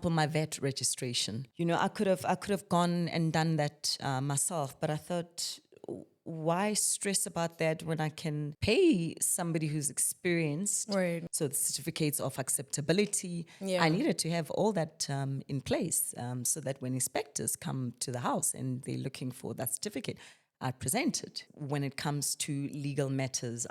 for my vet registration. I could have gone and done that myself, but I thought, why stress about that when I can pay somebody who's experienced? Right. So the certificates of acceptability, Yeah. I needed to have all that in place so that when inspectors come to the house and they're looking for that certificate, I present it. When it comes to legal matters,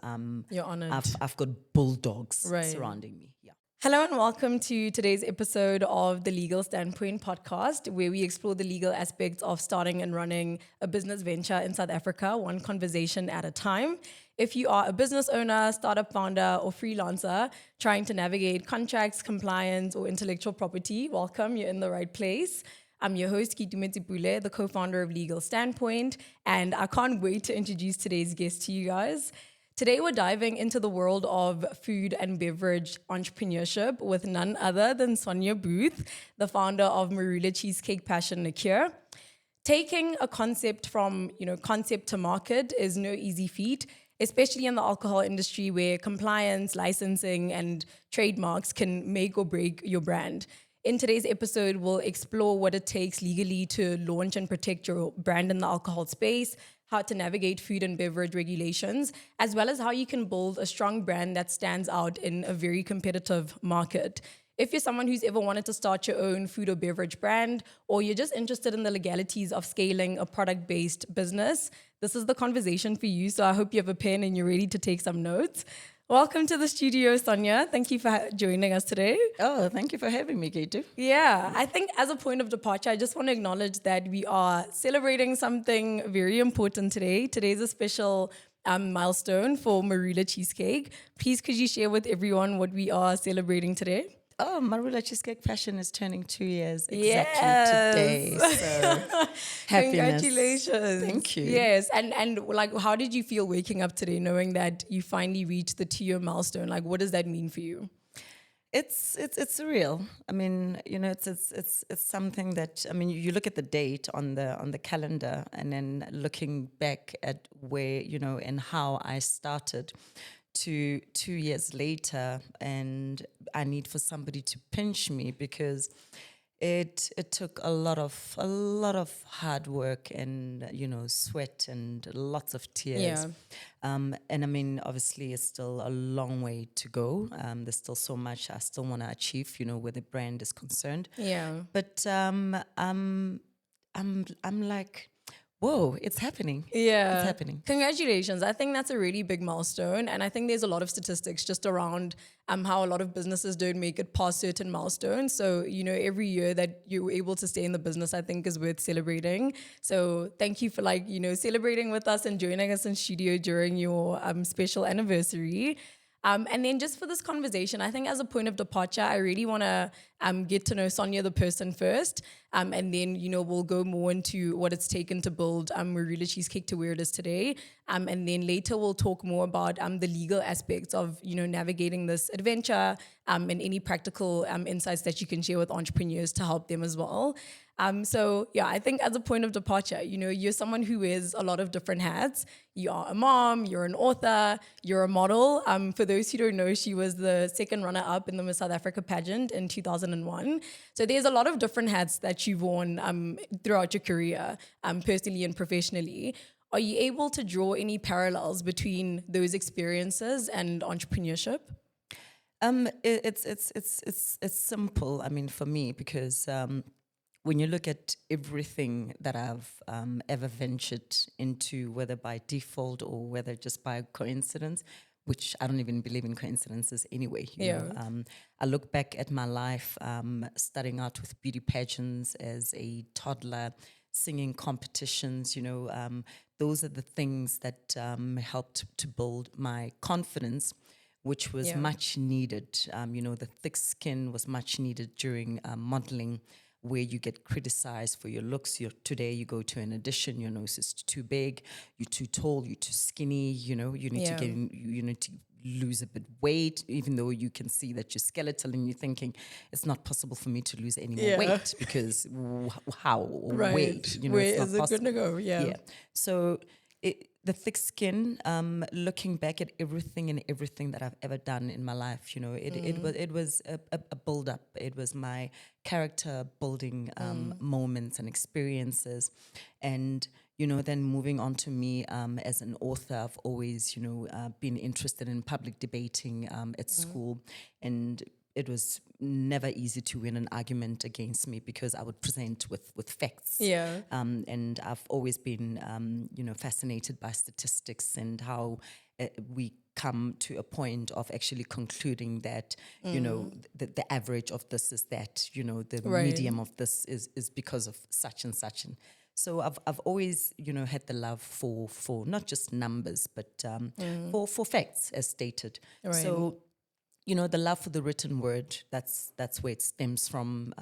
You're honored. I've got bulldogs Right. surrounding me. Yeah. Hello and welcome to today's episode of the Legal Standpoint podcast, where we explore the legal aspects of starting and running a business venture in South Africa, one conversation at a time. If you are a business owner, startup founder, or freelancer trying to navigate contracts, compliance, or intellectual property, welcome, you're in the right place. I'm your host, Kitumeti Pule, the co-founder of Legal Standpoint, and I can't wait to introduce today's guest to you guys. Today, we're diving into the world of food and beverage entrepreneurship with none other than Sonia Booth, the founder of Marula Cheesecake Passion Liqueur. Taking a concept from, concept to market is no easy feat, especially in the alcohol industry where compliance, licensing, and trademarks can make or break your brand. In today's episode, we'll explore what it takes legally to launch and protect your brand in the alcohol space, how to navigate food and beverage regulations, as well as how you can build a strong brand that stands out in a very competitive market. If you're someone who's ever wanted to start your own food or beverage brand, or you're just interested in the legalities of scaling a product-based business, this is the conversation for you. So I hope you have a pen and you're ready to take some notes. Welcome to the studio, Sonia. Thank you for joining us today. Oh, thank you for having me, Kate. Yeah, I think as a point of departure, I just want to acknowledge that we are celebrating something very important today. Today's a special milestone for Marula Cheesecake. Please, could you share with everyone what we are celebrating today? Oh, Marula Cheesecake Passion is turning 2 years exactly today. So happiness. Congratulations. Thank you. Yes. And like, how did you feel waking up today knowing that you finally reached the 2-year milestone? Like, what does that mean for you? It's surreal. I mean, it's something that, I mean, you look at the date on the calendar and then looking back at where, and how I started to 2 years later, and I need for somebody to pinch me because it took a lot of hard work and sweat and lots of tears. Yeah. And I mean, obviously, it's still a long way to go. There's still so much I still want to achieve, where the brand is concerned. Yeah. But I'm like, whoa, it's happening. Yeah. It's happening. Congratulations. I think that's a really big milestone. And I think there's a lot of statistics just around how a lot of businesses don't make it past certain milestones. So, every year that you're able to stay in the business, I think is worth celebrating. So thank you for celebrating with us and joining us in studio during your special anniversary. And then just for this conversation, I think as a point of departure, I really want to get to know Sonia the person first. And then, we'll go more into what it's taken to build Marula Cheesecake to where it is today. And then later we'll talk more about the legal aspects of, navigating this adventure and any practical insights that you can share with entrepreneurs to help them as well. So yeah, I think as a point of departure, you're someone who wears a lot of different hats. You are a mom, you're an author, you're a model. For those who don't know, she was the second runner-up in the Miss South Africa pageant in 2001. So there's a lot of different hats that you've worn throughout your career, personally and professionally. Are you able to draw any parallels between those experiences and entrepreneurship? It's simple. I mean, for me, because when you look at everything that I've ever ventured into, whether by default or whether just by coincidence, which I don't even believe in coincidences anyway. You know, I look back at my life starting out with beauty pageants as a toddler, singing competitions, those are the things that helped to build my confidence, which was much needed. The thick skin was much needed during modeling, where you get criticized for your looks. Today you go to an audition, your nose is too big, you're too tall, you're too skinny, you need to you need to lose a bit weight, even though you can see that you're skeletal and you're thinking it's not possible for me to lose any more weight because how weight, where it's is it going to go? So the thick skin, looking back at everything that I've ever done in my life, it was a build up. It was my character building moments and experiences, and then moving on to me as an author. I've always been interested in public debating at school, and it was never easy to win an argument against me because I would present with facts. Yeah. And I've always been, fascinated by statistics and how we come to a point of actually concluding that, the average of this is that, the Right. medium of this is because of such and such. And so I've always, had the love for not just numbers, but for facts, as stated. Right. So, the love for the written word, that's where it stems from,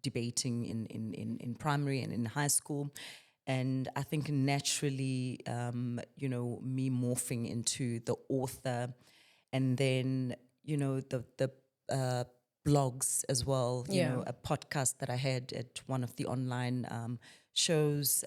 debating in primary and in high school. And I think naturally, me morphing into the author, and then, the blogs as well, Yeah. a podcast that I had at one of the online shows.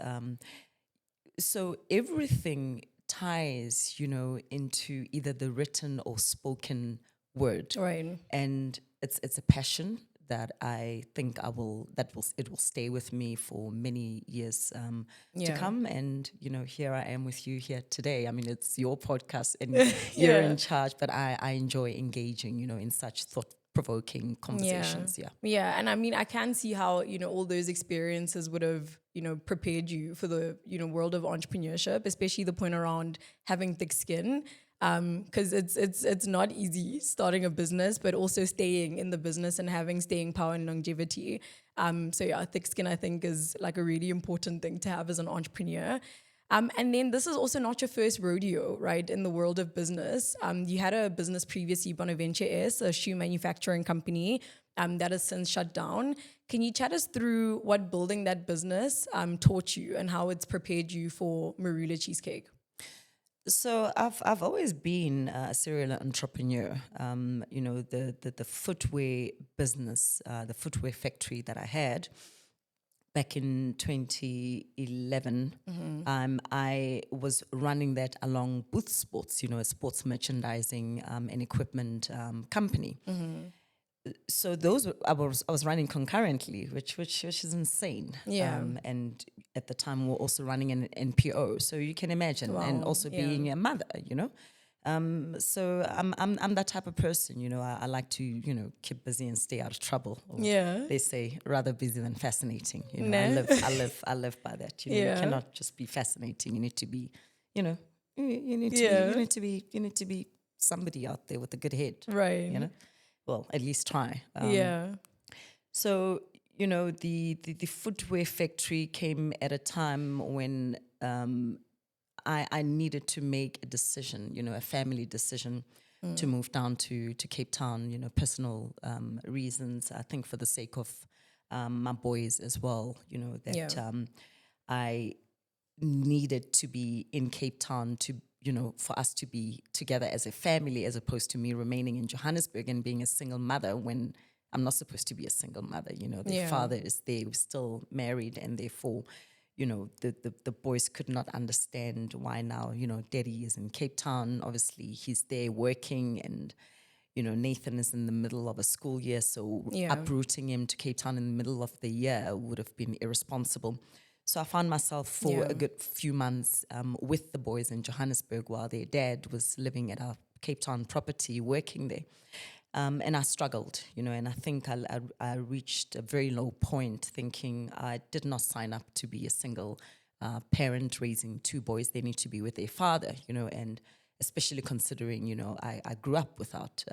So everything ties, into either the written or spoken word, Right. and it's a passion that I think it will stay with me for many years to Yeah. come. And here I am with you here today. I mean, it's your podcast, and you're Yeah. in charge, but I enjoy engaging, in such thought-provoking conversations. Yeah. Yeah. And I mean, I can see how, all those experiences would have, prepared you for the, world of entrepreneurship, especially the point around having thick skin. Because it's not easy starting a business, but also staying in the business and having staying power and longevity. So yeah, thick skin, I think, is like a really important thing to have as an entrepreneur. And then this is also not your first rodeo, right, in the world of business. You had a business previously, Bonaventure S, a shoe manufacturing company that has since shut down. Can you chat us through what building that business taught you and how it's prepared you for Marula Cheesecake? So I've always been a serial entrepreneur. The footwear business, the footwear factory that I had back in 2011. I was running that along Booth Sports, a sports merchandising and equipment company. So I was running concurrently, which is insane. Yeah. And at the time, we were also running an NPO, so you can imagine, and Wow, also yeah. being a mother, So I'm that type of person, I like to keep busy and stay out of trouble. Or Yeah. they say rather busy than fascinating. Nah. I live by that. You Yeah. cannot just be fascinating. You need to be, you Yeah. need to be somebody out there with a good head. Right. Well, at least try. Yeah. So, the footwear factory came at a time when I needed to make a decision, a family decision to move down to Cape Town, personal reasons, I think for the sake of my boys as well, that Yeah. I needed to be in Cape Town to for us to be together as a family, as opposed to me remaining in Johannesburg and being a single mother when I'm not supposed to be a single mother. Their Yeah. father is there, we're still married, and therefore, the boys could not understand why now, daddy is in Cape Town. Obviously, he's there working, and Nathan is in the middle of a school year, so Yeah. uprooting him to Cape Town in the middle of the year would have been irresponsible. So I found myself for Yeah. a good few months with the boys in Johannesburg while their dad was living at our Cape Town property, working there. And I struggled, and I think I reached a very low point thinking I did not sign up to be a single parent raising two boys. They need to be with their father, and especially considering, I grew up without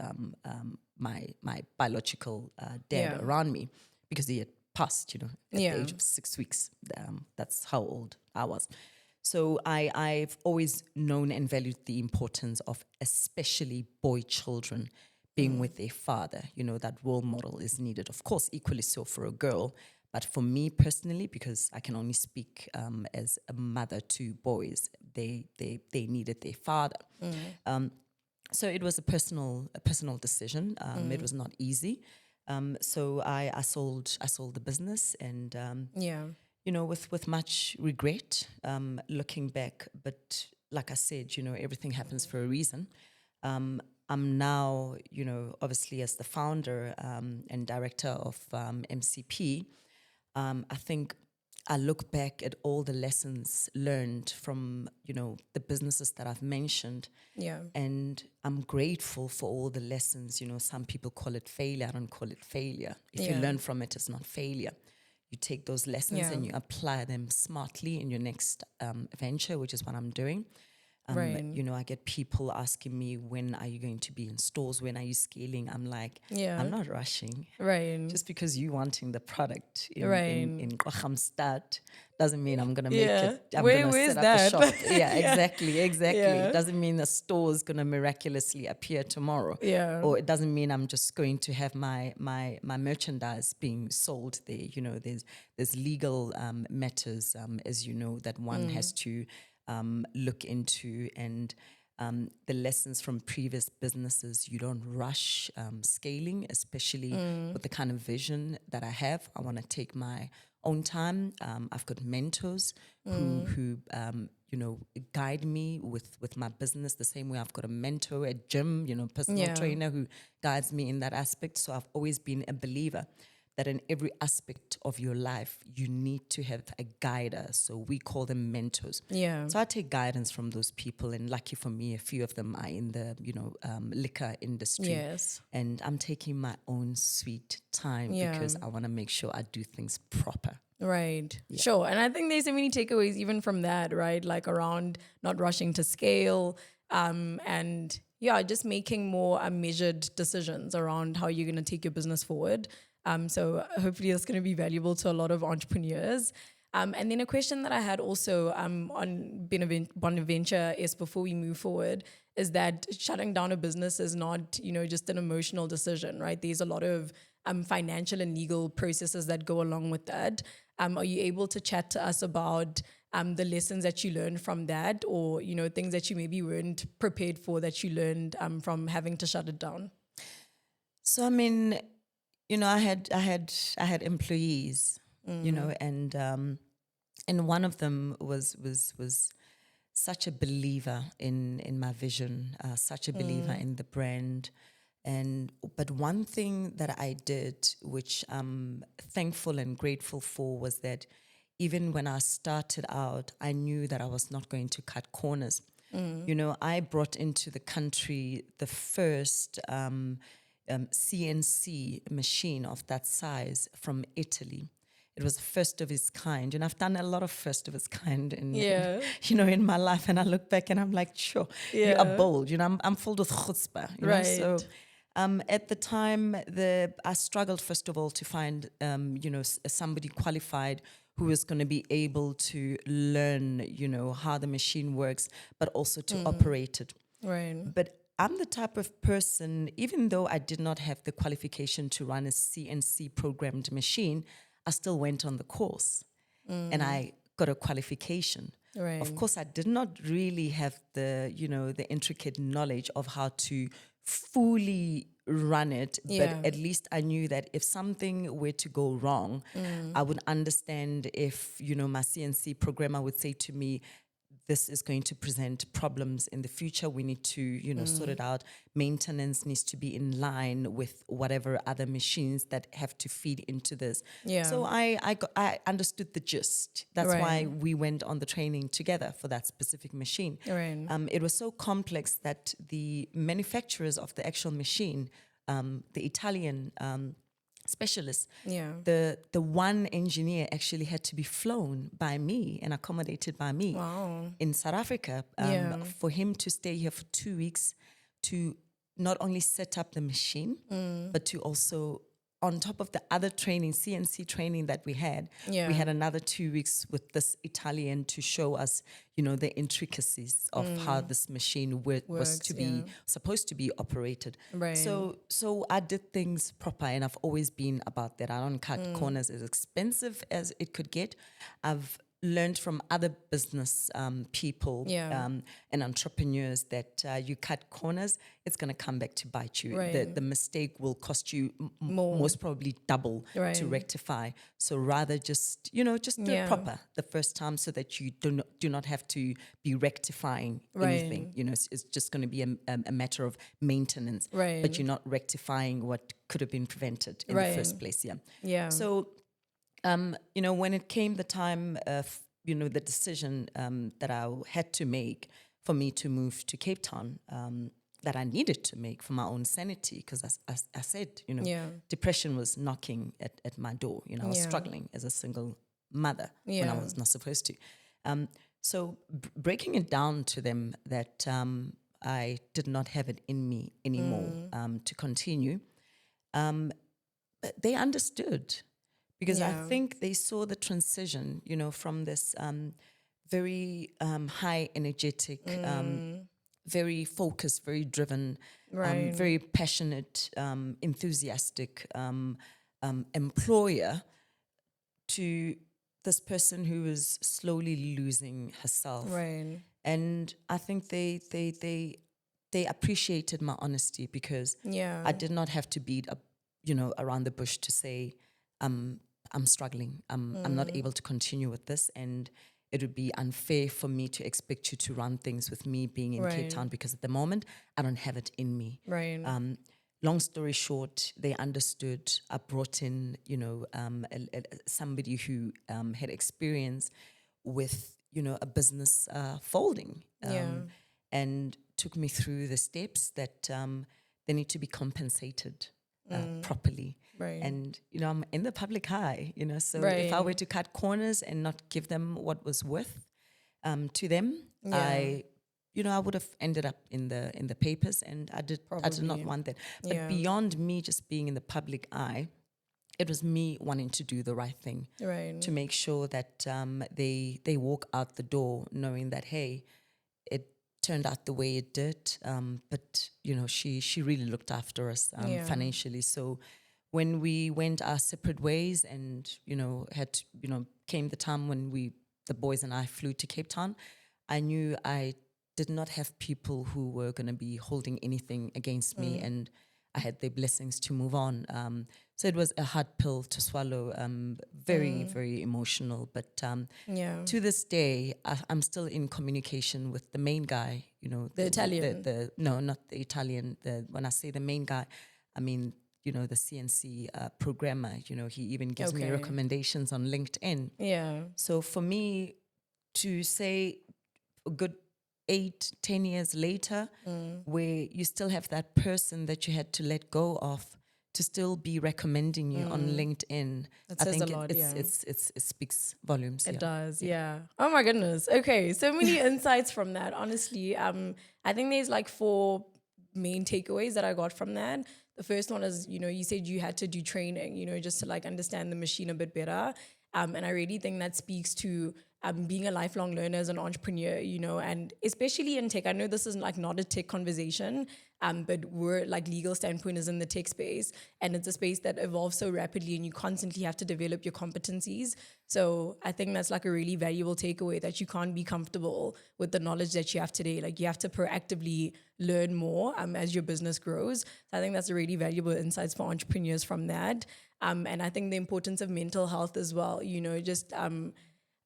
my biological dad Yeah. around me because he had passed, at Yeah. the age of 6 weeks. That's how old I was. So I've always known and valued the importance of especially boy children being with their father. That role model is needed. Of course, equally so for a girl. But for me personally, because I can only speak as a mother to boys, they needed their father. So it was a personal decision. It was not easy. So I sold the business, and Yeah. with much regret, looking back. But like I said, everything happens for a reason. I'm now, obviously as the founder and director of MCP, I think I look back at all the lessons learned from, the businesses that I've mentioned. Yeah. And I'm grateful for all the lessons. Some people call it failure. I don't call it failure. If you learn from it, it's not failure. You take those lessons and you apply them smartly in your next venture, which is what I'm doing. Right. I get people asking me, when are you going to be in stores? When are you scaling? I'm like, I'm not rushing. Right. Just because you wanting the product in Kwaghamstad doesn't mean I'm going to make it. I'm going to Where's set up that? a shop. Yeah, exactly. Yeah. It doesn't mean the store is going to miraculously appear tomorrow. Yeah. Or it doesn't mean I'm just going to have my merchandise being sold there. There's legal matters, as you know, that one has to look into, and the lessons from previous businesses. You don't rush scaling, especially with the kind of vision that I have. I want to take my own time. I've got mentors who guide me with my business the same way I've got a mentor at gym, personal trainer who guides me in that aspect. So I've always been a believer that in every aspect of your life, you need to have a guider. So we call them mentors. Yeah. So I take guidance from those people, and lucky for me, a few of them are in the, liquor industry. Yes. And I'm taking my own sweet time because I want to make sure I do things proper. Right. Yeah. Sure. And I think there's so many takeaways even from that, right? Like around not rushing to scale, and just making more measured decisions around how you're going to take your business forward. So hopefully it's going to be valuable to a lot of entrepreneurs. And then a question that I had also on Bonaventure is, before we move forward, is that shutting down a business is not, just an emotional decision, right? There's a lot of financial and legal processes that go along with that. Are you able to chat to us about the lessons that you learned from that, or, things that you maybe weren't prepared for that you learned from having to shut it down? So, I mean, I had employees, and one of them was such a believer in my vision, such a believer in the brand. But one thing that I did, which I'm thankful and grateful for, was that even when I started out, I knew that I was not going to cut corners. I brought into the country the first CNC machine of that size from Italy. It was the first of its kind. And I've done a lot of first of its kind in my life. And I look back and I'm like, sure, you are bold. I'm full of chutzpah. Right. So at the time, I struggled, first of all, to find, somebody qualified who is going to be able to learn, how the machine works, but also to operate it. Right. But I'm the type of person, even though I did not have the qualification to run a CNC programmed machine, I still went on the course and I got a qualification. Right. Of course, I did not really have the intricate knowledge of how to fully run it, but at least I knew that if something were to go wrong, I would understand if, my CNC programmer would say to me, this is going to present problems in the future. We need to, sort it out. Maintenance needs to be in line with whatever other machines that have to feed into this. Yeah. So I understood the gist. That's why we went on the training together for that specific machine. Right. It was so complex that the manufacturers of the actual machine, the Italian specialists, the one engineer actually had to be flown by me and accommodated by me in South Africa for him to stay here for 2 weeks to not only set up the machine, but to also, on top of the other training, CNC training that we had another 2 weeks with this Italian to show us, the intricacies of how this machine was to be supposed to be operated. Right. So I did things proper, and I've always been about that. I don't cut corners. As expensive as it could get, I've learned from other business people Yeah. and entrepreneurs that you cut corners, it's going to come back to bite you. Right. The mistake will cost you More. most probably double to Right. rectify. So rather just just do it Yeah. proper the first time, so that you do not have to be rectifying anything. Right. It's just going to be a matter of maintenance, Right. but you're not rectifying what could have been prevented in the first place. Yeah. Yeah. So when it came the time of, the decision that I had to make for me to move to Cape Town, that I needed to make for my own sanity, because I said, Yeah. depression was knocking at my door. I was Yeah. struggling as a single mother when I Yeah. was not supposed to. So breaking it down to them that I did not have it in me anymore to continue, but they understood. Because I Yeah. think they saw the transition, from this very high energetic, very focused, very driven, Right. very passionate, enthusiastic employer, to this person who was slowly losing herself. Right. And I think they appreciated my honesty, because Yeah. I did not have to beat up, around the bush to say, I'm struggling. I'm not able to continue with this, and it would be unfair for me to expect you to run things with me being in Cape Right. Town, because at the moment I don't have it in me. Right. Long story short, they understood. I brought in, somebody who had experience with, a business folding, and took me through the steps that they need to be compensated properly. Right. And, I'm in the public eye, so if I Right. were to cut corners and not give them what was worth to them, Yeah. I would have ended up in the papers, and I did not Probably. want that. But Yeah. beyond me just being in the public eye, it was me wanting to do the right thing, Right. to make sure that they walk out the door knowing that, hey, it turned out the way it did, but she really looked after us Yeah. financially. So when we went our separate ways, and came the time when the boys and I flew to Cape Town, I knew I did not have people who were going to be holding anything against me, and I had their blessings to move on. So it was a hard pill to swallow, very, very emotional. But Yeah. to this day, I'm still in communication with the main guy, The Italian? No, not the Italian. When I say the main guy, I mean, the CNC programmer. He even gives me Okay. recommendations on LinkedIn. Yeah. So for me to say a good 8-10 years later, where you still have that person that you had to let go of, to still be recommending you on LinkedIn, That I says think a lot, yeah. it speaks volumes. It yeah. does, yeah. Oh my goodness. Okay, so many insights from that. Honestly, I think there's like 4 main takeaways that I got from that. The first one is, you said you had to do training, just to like understand the machine a bit better. And I really think that speaks to being a lifelong learner as an entrepreneur, and especially in tech. I know this is like not a tech conversation, but we're like Legal Standpoint is in the tech space, and it's a space that evolves so rapidly, and you constantly have to develop your competencies. So I think that's like a really valuable takeaway, that you can't be comfortable with the knowledge that you have today. Like you have to proactively learn more as your business grows. So I think that's a really valuable insights for entrepreneurs from that. And I think the importance of mental health as well,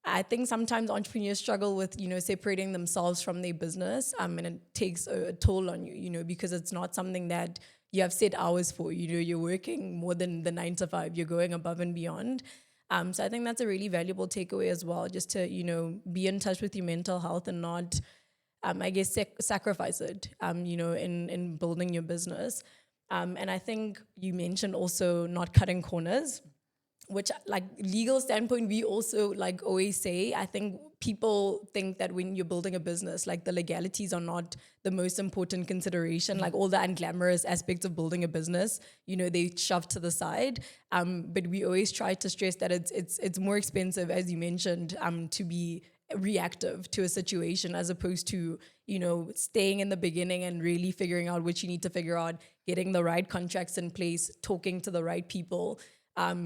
I think sometimes entrepreneurs struggle with, separating themselves from their business, and it takes a toll on you, because it's not something that you have set hours for. You're working more than the 9 to 5. You're going above and beyond. So I think that's a really valuable takeaway as well, just to, be in touch with your mental health and not, I guess, sacrifice it, in building your business. And I think you mentioned also not cutting corners, which like Legal Standpoint, we also like always say, I think people think that when you're building a business, like the legalities are not the most important consideration, like all the unglamorous aspects of building a business, they shove to the side. But we always try to stress that it's more expensive, as you mentioned, to be reactive to a situation, as opposed to, staying in the beginning and really figuring out what you need to figure out, getting the right contracts in place, talking to the right people.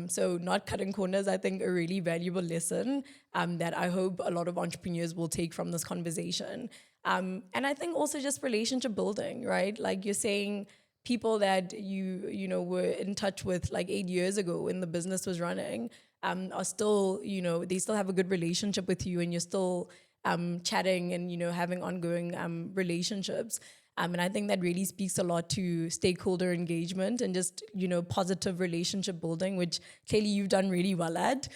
So not cutting corners, I think, a really valuable lesson that I hope a lot of entrepreneurs will take from this conversation. And I think also just relationship building, right? Like you're saying, people that you know were in touch with like 8 years ago when the business was running are still, they still have a good relationship with you, and you're still chatting and having ongoing relationships. And I think that really speaks a lot to stakeholder engagement and just positive relationship building, which clearly you've done really well at.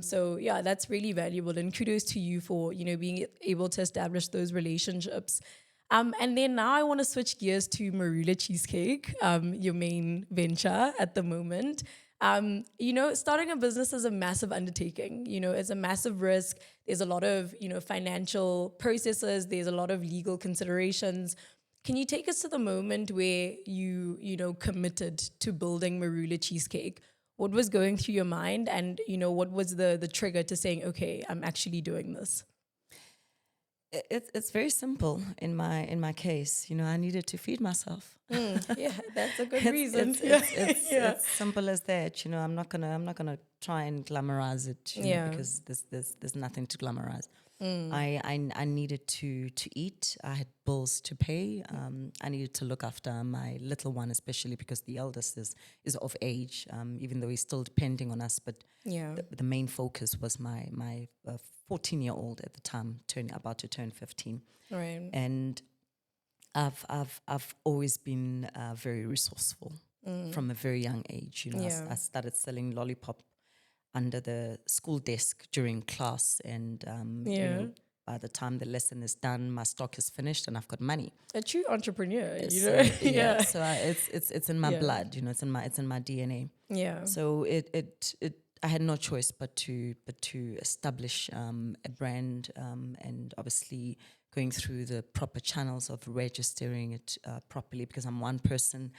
So yeah, that's really valuable, and kudos to you for being able to establish those relationships. And then now I want to switch gears to Marula Cheesecake, your main venture at the moment. Starting a business is a massive undertaking. It's a massive risk. There's a lot of, financial processes. There's a lot of legal considerations. Can you take us to the moment where you committed to building Marula Cheesecake? What was going through your mind, and what was the trigger to saying, okay, I'm actually doing this? It's very simple in my case. I needed to feed myself. Yeah, that's a good reason. It's simple as that. I'm not gonna try and glamorize it. Because there's nothing to glamorize. I needed to eat. I had bills to pay. I needed to look after my little one, especially because the eldest is of age. Even though he's still depending on us, but the main focus was my 14-year-old at the time, about to turn 15. Right. And I've always been very resourceful from a very young age. I started selling lollipop under the school desk during class, and by the time the lesson is done, my stock is finished and I've got money. A true entrepreneur, So it's in my blood. It's in my DNA. Yeah. So I had no choice but to establish a brand, and obviously going through the proper channels of registering it properly, because I'm one person.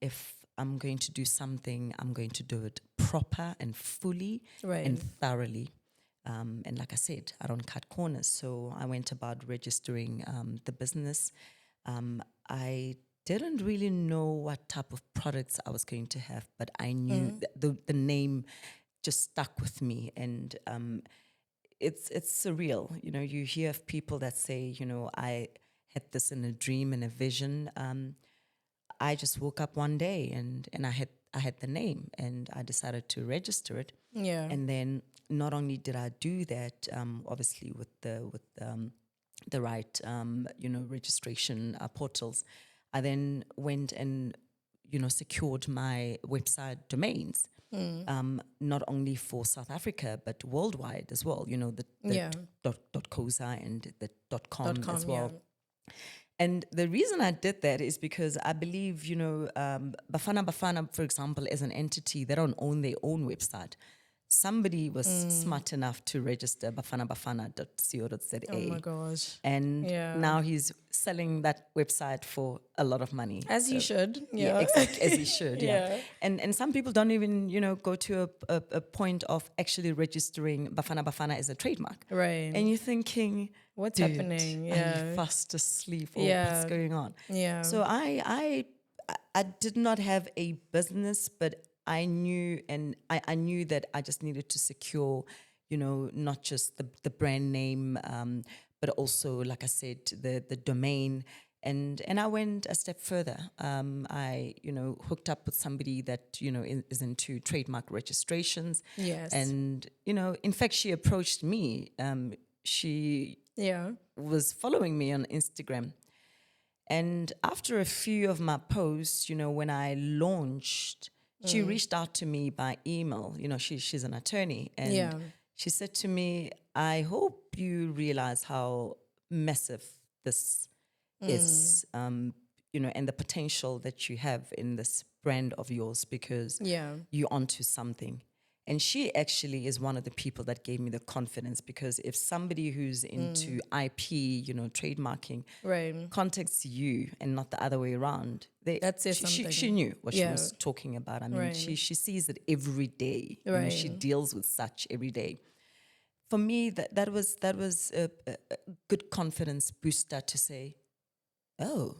If I'm going to do something, I'm going to do it proper and fully and thoroughly. And like I said, I don't cut corners. So I went about registering the business. I didn't really know what type of products I was going to have, but I knew the name just stuck with me. And it's surreal. You hear of people that say, I had this in a dream and a vision. I just woke up one day and I had the name, and I decided to register it. Yeah. And then not only did I do that, obviously with the right registration portals, I then went and secured my website domains. Not only for South Africa but worldwide as well. The .coza and the .com as well. Yeah. And the reason I did that is because I believe, Bafana, for example, as an entity, they don't own their own website. Somebody was smart enough to register bafana.co.za. Oh my gosh. And now he's selling that website for a lot of money. As he should. Yeah, exactly, as he should. Yeah. And some people don't even, go to a point of actually registering Bafana as a trademark. Right. And you're thinking, what's happening? Are you fast asleep, or what's going on? Yeah. So I did not have a business, but I knew, and I knew that I just needed to secure, not just the brand name, but also, like I said, the domain. And I went a step further. I, hooked up with somebody that, is into trademark registrations. Yes. And, in fact, she approached me. She was following me on Instagram. And after a few of my posts, when I launched, she reached out to me by email. She's an attorney. And she said to me, I hope you realize how massive this is, and the potential that you have in this brand of yours, because you're onto something. And she actually is one of the people that gave me the confidence, because if somebody who's into IP, trademarking, contacts you and not the other way around, she knew what she was talking about. I mean, she sees it every day. She deals with such every day. For me, that was a good confidence booster to say, oh,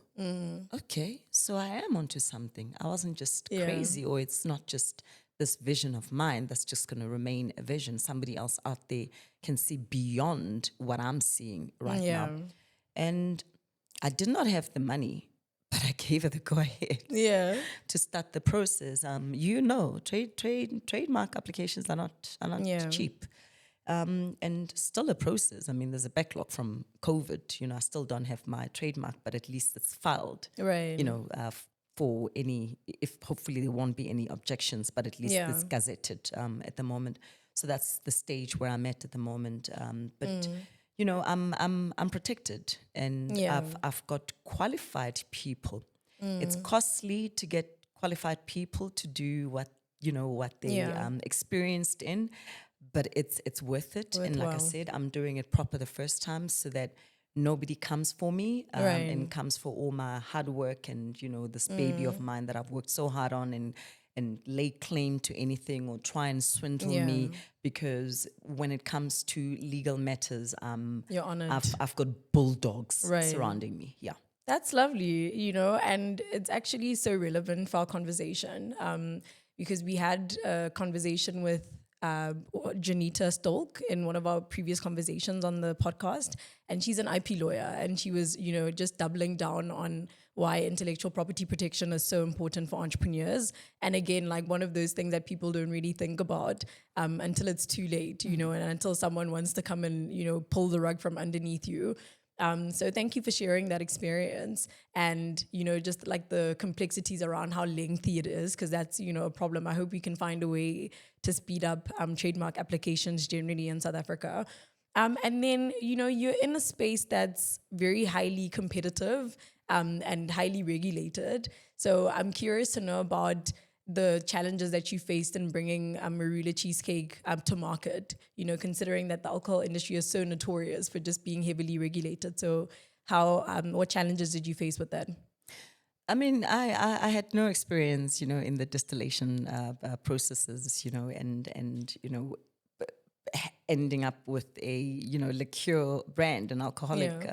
okay, so I am onto something. I wasn't just crazy, or it's not just this vision of mine that's just going to remain a vision. Somebody else out there can see beyond what I'm seeing right now. And I did not have the money, but I gave her the go ahead to start the process. Trademark applications are not cheap. And still a process. I mean, there's a backlog from COVID. I still don't have my trademark, but at least it's filed. Right. For any, if hopefully there won't be any objections, but at least it's gazetted at the moment. So that's the stage where I'm at the moment. But I'm protected, and I've got qualified people. It's costly to get qualified people to do what they experienced in, but it's worth it. And like I said, I'm doing it proper the first time so that nobody comes for me and comes for all my hard work and this baby of mine that I've worked so hard on and lay claim to anything or try and swindle me, because when it comes to legal matters, you're honored. I've got bulldogs surrounding me. Yeah. That's lovely, and it's actually so relevant for our conversation because we had a conversation with Janita Stolk in one of our previous conversations on the podcast, and she's an IP lawyer, and she was, just doubling down on why intellectual property protection is so important for entrepreneurs. And again, like one of those things that people don't really think about until it's too late, and until someone wants to come and, pull the rug from underneath you. So thank you for sharing that experience and, just like the complexities around how lengthy it is, because that's, a problem. I hope we can find a way to speed up trademark applications generally in South Africa. And then, you're in a space that's very highly competitive and highly regulated. So I'm curious to know about the challenges that you faced in bringing Marula Cheesecake to market, considering that the alcohol industry is so notorious for just being heavily regulated. So what challenges did you face with that? I mean, I had no experience, in the distillation processes, and ending up with a, liqueur brand, an alcoholic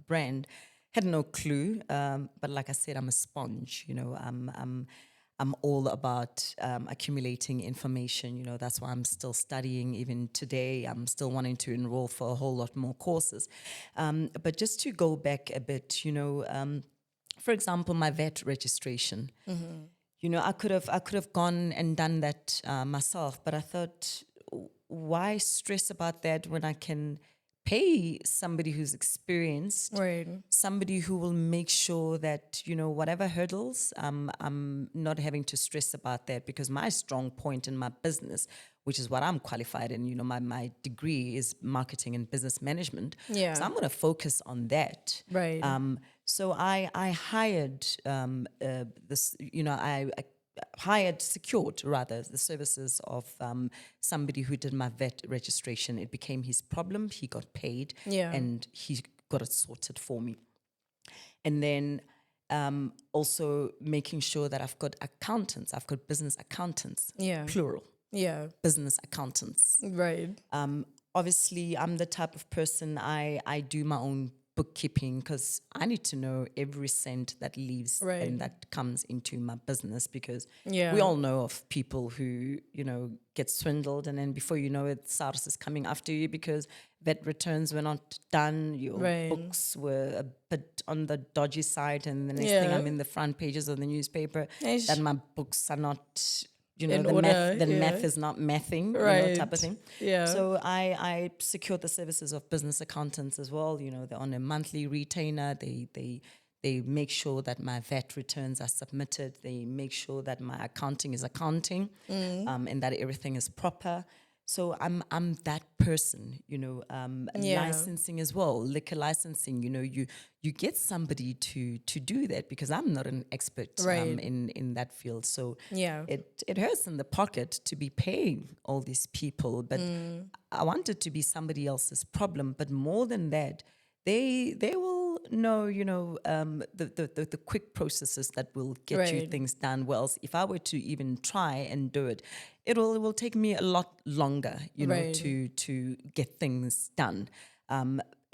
brand. Had no clue, but like I said, I'm a sponge, I'm all about accumulating information. That's why I'm still studying even today. I'm still wanting to enroll for a whole lot more courses. But just to go back a bit, for example, my VAT registration. I could have gone and done that myself, but I thought, why stress about that when I can pay somebody who's experienced, somebody who will make sure that, whatever hurdles, I'm not having to stress about that, because my strong point in my business, which is what I'm qualified in, my degree is marketing and business management. Yeah. So I'm going to focus on that. Right. So I hired secured the services of somebody who did my vet registration. It became his problem. He got paid and he got it sorted for me. And then also making sure that I've got accountants. I've got business accountants, plural. Yeah. Business accountants. Right. Obviously, I'm the type of person, I do my own bookkeeping, because I need to know every cent that leaves and that comes into my business, because we all know of people who, get swindled, and then before you know it, SARS is coming after you because VAT returns were not done, your books were a bit on the dodgy side, and the next thing I'm in the front pages of the newspaper that my books are not... the math is not mathing, type of thing. Yeah. So I secured the services of business accountants as well. They're on a monthly retainer. They make sure that my VAT returns are submitted. They make sure that my accounting is accounting, and that everything is proper. So I'm that person, licensing as well, liquor licensing. You get somebody to do that, because I'm not an expert in that field. So it hurts in the pocket to be paying all these people, but I want it to be somebody else's problem. But more than that, they will know, the quick processes that will get you things done. Well, if I were to even try and do it, it will take me a lot longer, to get things done.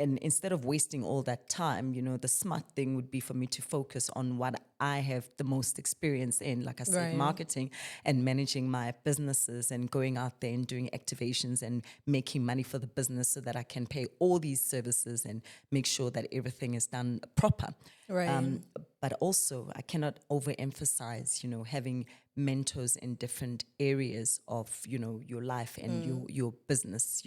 and instead of wasting all that time, the smart thing would be for me to focus on what I have the most experience in, like I said, Right. marketing and managing my businesses and going out there and doing activations and making money for the business so that I can pay all these services and make sure that everything is done proper. Right. But also, I cannot overemphasize, having mentors in different areas of, your life and your business,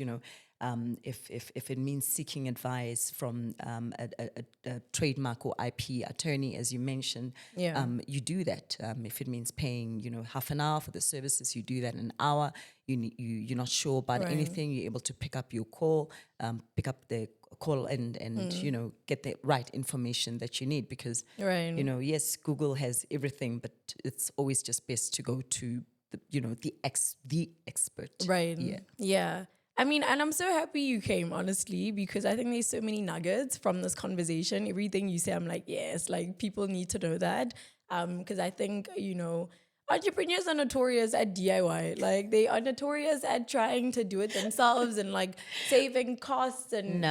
if it means seeking advice from a trademark or IP attorney, as you mentioned, Yeah. you do that. If it means paying, half an hour for the services, you do that in an hour. You're not sure about Right. anything, you're able to pick up your call, pick up the call and get the right information that you need, because Right. yes, Google has everything, but it's always just best to go to the expert. Right. Yeah. Yeah. I mean, and I'm so happy you came, honestly, because I think there's so many nuggets from this conversation. Everything you say, I'm like, yes, like people need to know that. Because I think, entrepreneurs are notorious at DIY. Like they are notorious at trying to do it themselves and like saving costs and No.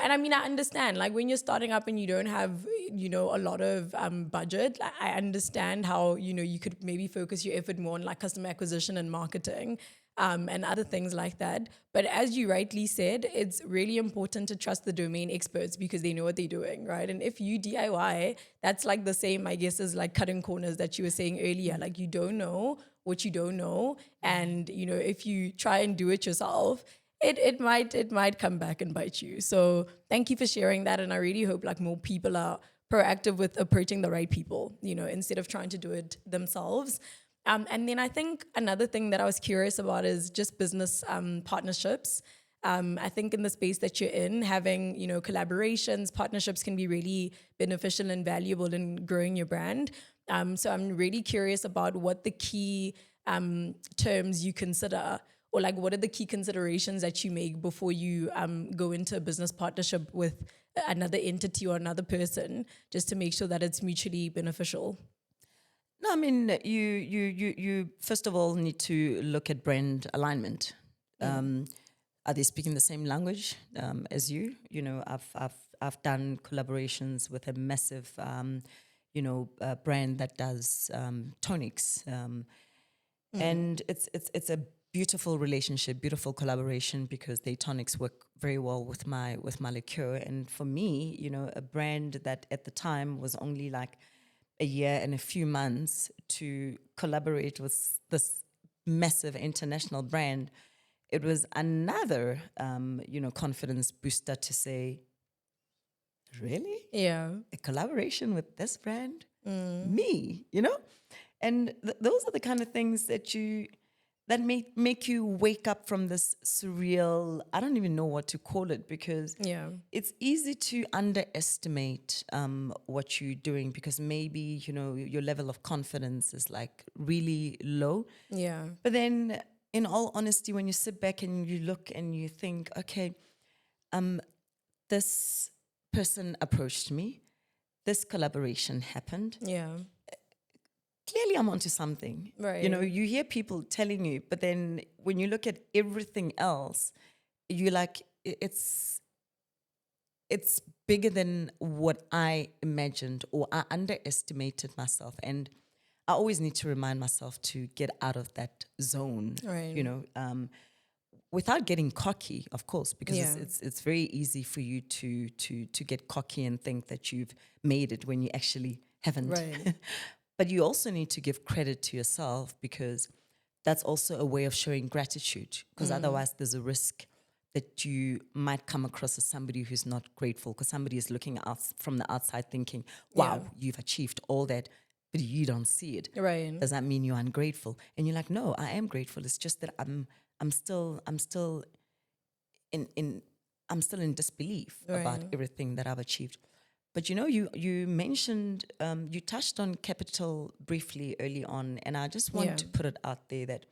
and I mean, I understand, like when you're starting up and you don't have, a lot of budget, I understand how, you could maybe focus your effort more on like customer acquisition and marketing. And other things like that. But as you rightly said, it's really important to trust the domain experts because they know what they're doing, right? And if you DIY, that's like the same, I guess, as like cutting corners that you were saying earlier. Like you don't know what you don't know. And, if you try and do it yourself, it might come back and bite you. So thank you for sharing that. And I really hope like more people are proactive with approaching the right people, instead of trying to do it themselves. And then I think another thing that I was curious about is just business partnerships. I think in the space that you're in, having, collaborations, partnerships can be really beneficial and valuable in growing your brand. So I'm really curious about what the key terms you consider, or like what are the key considerations that you make before you go into a business partnership with another entity or another person, just to make sure that it's mutually beneficial. No, I mean, you first of all need to look at brand alignment. Are they speaking the same language as you? I've done collaborations with a massive, brand that does tonics, and it's a beautiful relationship, beautiful collaboration, because the tonics work very well with my liqueur. And for me, a brand that at the time was only like a year and a few months to collaborate with this massive international brand, it was another, confidence booster to say, really? Yeah. A collaboration with this brand? Me, And those are the kind of things that make you wake up from this surreal, I don't even know what to call it, because it's easy to underestimate what you're doing, because maybe, your level of confidence is like really low. Yeah. But then in all honesty, when you sit back and you look and you think, okay, this person approached me, this collaboration happened. Yeah. Clearly I'm onto something. Right. You hear people telling you, but then when you look at everything else, you're like, it's bigger than what I imagined, or I underestimated myself. And I always need to remind myself to get out of that zone, Right. Without getting cocky, of course, because Yeah. it's very easy for you to get cocky and think that you've made it when you actually haven't. Right. But you also need to give credit to yourself, because that's also a way of showing gratitude, because otherwise there's a risk that you might come across as somebody who's not grateful, because somebody is looking out from the outside thinking, wow, you've achieved all that, but you don't see it. Right. Does that mean you're ungrateful? And you're like, no, I am grateful. It's just that I'm still in disbelief about Right. everything that I've achieved. But you mentioned, you touched on capital briefly early on, and I just want to put it out there that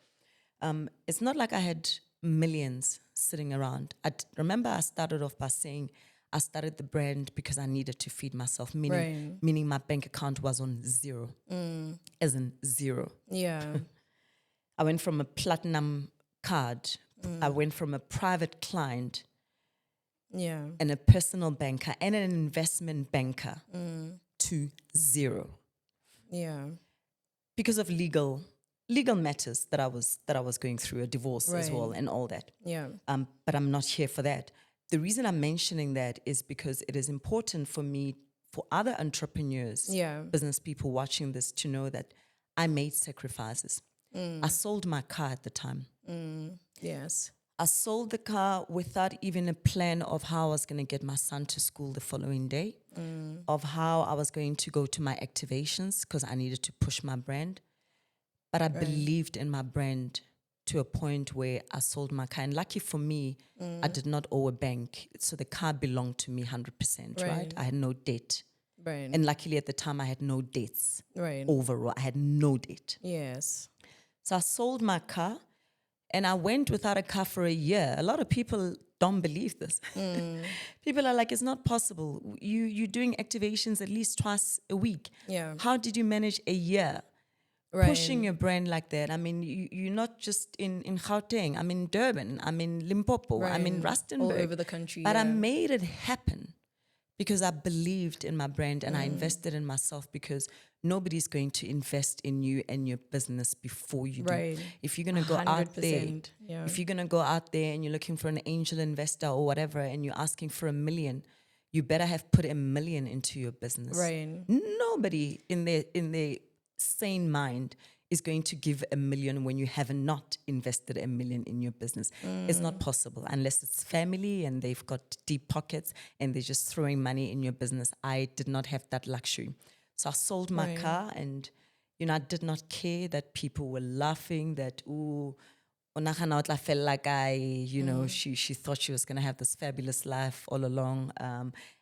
it's not like I had millions sitting around. Remember I started off by saying I started the brand because I needed to feed myself, meaning my bank account was on zero, as in zero. Yeah. I went from a platinum card. I went from a private client Yeah. and a personal banker and an investment banker to zero Yeah. because of legal matters that I was going through, a divorce as well, Right. and all that. Yeah. But I'm not here for that. The reason I'm mentioning that is because it is important for me, for other entrepreneurs, Yeah. business people watching this, to know that I made sacrifices. I sold my car at the time. Yes. I sold the car without even a plan of how I was going to get my son to school the following day, of how I was going to go to my activations because I needed to push my brand. But I believed in my brand to a point where I sold my car. And lucky for me, I did not owe a bank. So the car belonged to me 100%, right? I had no debt. Right. And luckily at the time, I had no debts Right. overall. I had no debt. Yes. So I sold my car and I went without a car for a year. A lot of people don't believe this. People are like, it's not possible. You're doing activations at least twice a week. Yeah. How did you manage a year? Right. Pushing your brand like that. I mean, you're not just in Gauteng. I'm in Durban. I'm in Limpopo. I'm in Right. Rustenburg. All over the country. But I yeah. made it happen because I believed in my brand and I invested in myself, because nobody's going to invest in you and your business before you Right. do. If you're going to go out there, 100%. Yeah. if you're going to go out there and you're looking for an angel investor or whatever and you're asking for $1 million, you better have put $1 million into your business. Right. Nobody in their sane mind is going to give $1 million when you have not invested $1 million in your business. It's not possible unless it's family and they've got deep pockets and they're just throwing money in your business. I did not have that luxury. So I sold my car, and I did not care that people were laughing that, ooh, I felt like she thought she was going to have this fabulous life all along,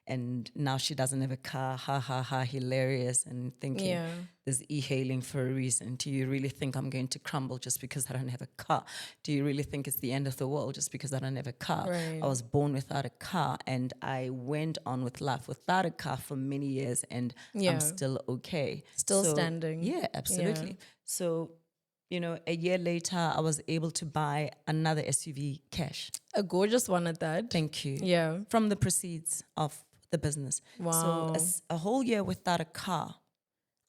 and now she doesn't have a car, ha ha ha, hilarious, and thinking there's e-hailing for a reason. Do you really think I'm going to crumble just because I don't have a car? Do you really think it's the end of the world just because I don't have a car? Right. I was born without a car, and I went on with life without a car for many years, and I'm still okay. Still standing. Yeah, absolutely. Yeah. So, a year later, I was able to buy another SUV cash. A gorgeous one at that. Thank you. Yeah. From the proceeds of the business. Wow. So a whole year without a car,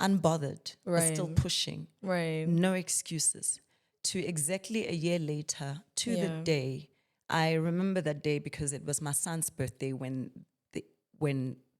unbothered, but still Right. pushing. Right. No excuses. To exactly a year later, to the Yeah. day, I remember that day because it was my son's birthday when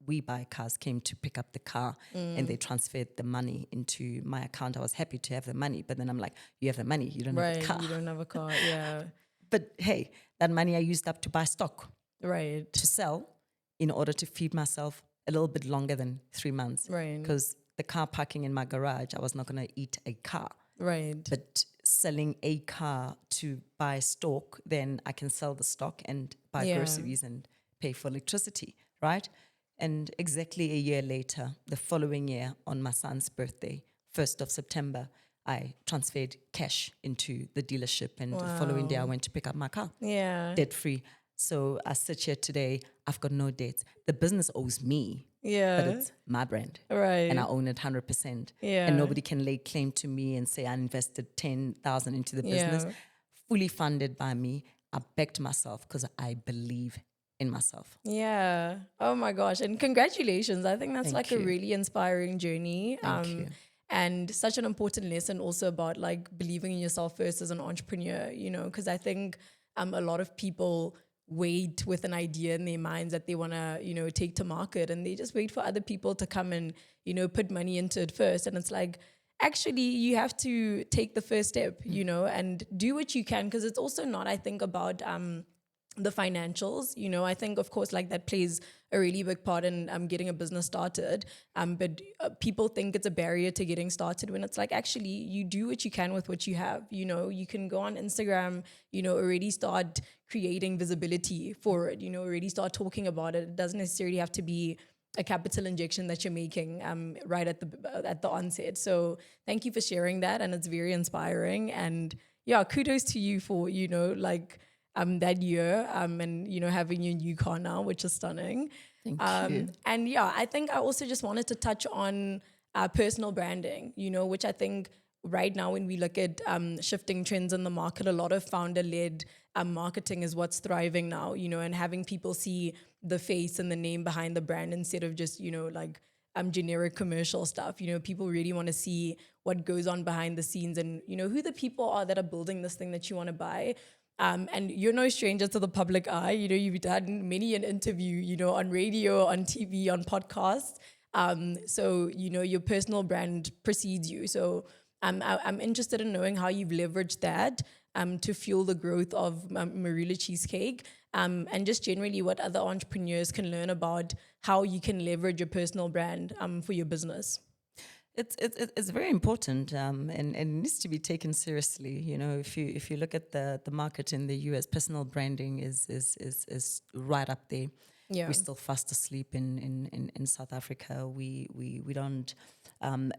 We Buy Cars came to pick up the car and they transferred the money into my account. I was happy to have the money, but then I'm like, you have the money, you don't have a car. You don't have a car. Yeah. But hey, that money I used up to buy stock Right. to sell in order to feed myself a little bit longer than 3 months. Right. Because the car parking in my garage, I was not going to eat a car. Right. But selling a car to buy stock, then I can sell the stock and buy groceries and pay for electricity, right? And exactly a year later, the following year on my son's birthday, 1st of September, I transferred cash into the dealership, and the following day I went to pick up my car, debt free. So I sit here today, I've got no debts. The business owes me, but it's my brand. Right. And I own it 100%. Yeah. And nobody can lay claim to me and say I invested 10,000 into the business. Fully funded by me. I backed myself because I believe in myself. Yeah. Oh my gosh. And congratulations. I think that's Thank like you. a really inspiring journey. Thank you. And such an important lesson also about like believing in yourself first as an entrepreneur, because I think a lot of people wait with an idea in their minds that they want to, take to market, and they just wait for other people to come and, put money into it first. And it's like, actually, you have to take the first step, and do what you can, because it's also not, I think, about the financials. I think, of course, like that plays a really big part in getting a business started. But people think it's a barrier to getting started, when it's like, actually, you do what you can with what you have. You can go on Instagram, already start creating visibility for it, already start talking about it. It doesn't necessarily have to be a capital injection that you're making right at the onset. So thank you for sharing that, and it's very inspiring. And yeah, kudos to you for that year and having your new car now, which is stunning. Thank you. And yeah, I think I also just wanted to touch on personal branding, which I think right now when we look at shifting trends in the market, a lot of founder-led marketing is what's thriving now, and having people see the face and the name behind the brand instead of just, like generic commercial stuff. People really want to see what goes on behind the scenes and, who the people are that are building this thing that you want to buy. And you're no stranger to the public eye. You've done many an interview, on radio, on TV, on podcasts. So, your personal brand precedes you. So I'm interested in knowing how you've leveraged that to fuel the growth of Marula Cheesecake, and just generally what other entrepreneurs can learn about how you can leverage your personal brand for your business. It's very important, and it needs to be taken seriously. If you look at the market in the US, personal branding is right up there. Yeah. We're still fast asleep in South Africa. We don't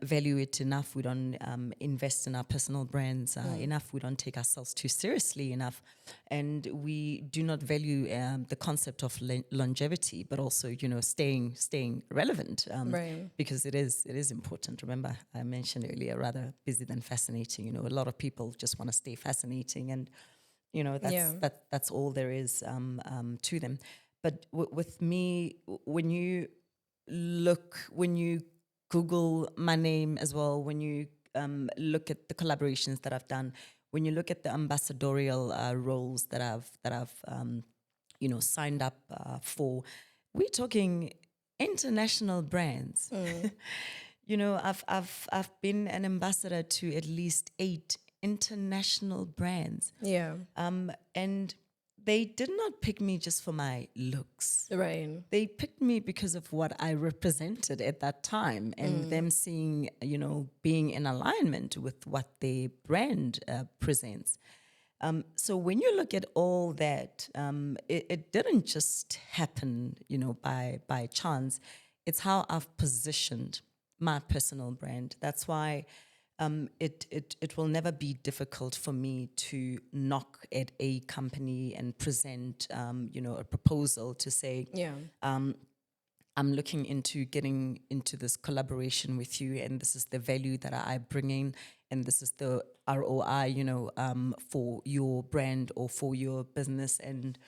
value it enough. We don't invest in our personal brands enough. We don't take ourselves too seriously enough, and we do not value the concept of longevity, but also staying relevant. Right. Because it is important. Remember, I mentioned earlier, rather busy than fascinating. A lot of people just want to stay fascinating, and that's all there is to them. But with me, when you Google my name as well, when you look at the collaborations that I've done, when you look at the ambassadorial roles that I've signed up for, we're talking international brands. I've been an ambassador to at least 8 international brands. Yeah. And they did not pick me just for my looks. Right. They picked me because of what I represented at that time, and them seeing, being in alignment with what their brand presents. So when you look at all that, it didn't just happen, by chance. It's how I've positioned my personal brand. That's why it will never be difficult for me to knock at a company and present, a proposal to say, I'm looking into getting into this collaboration with you, and this is the value that I bring in, and this is the ROI, for your brand or for your business. And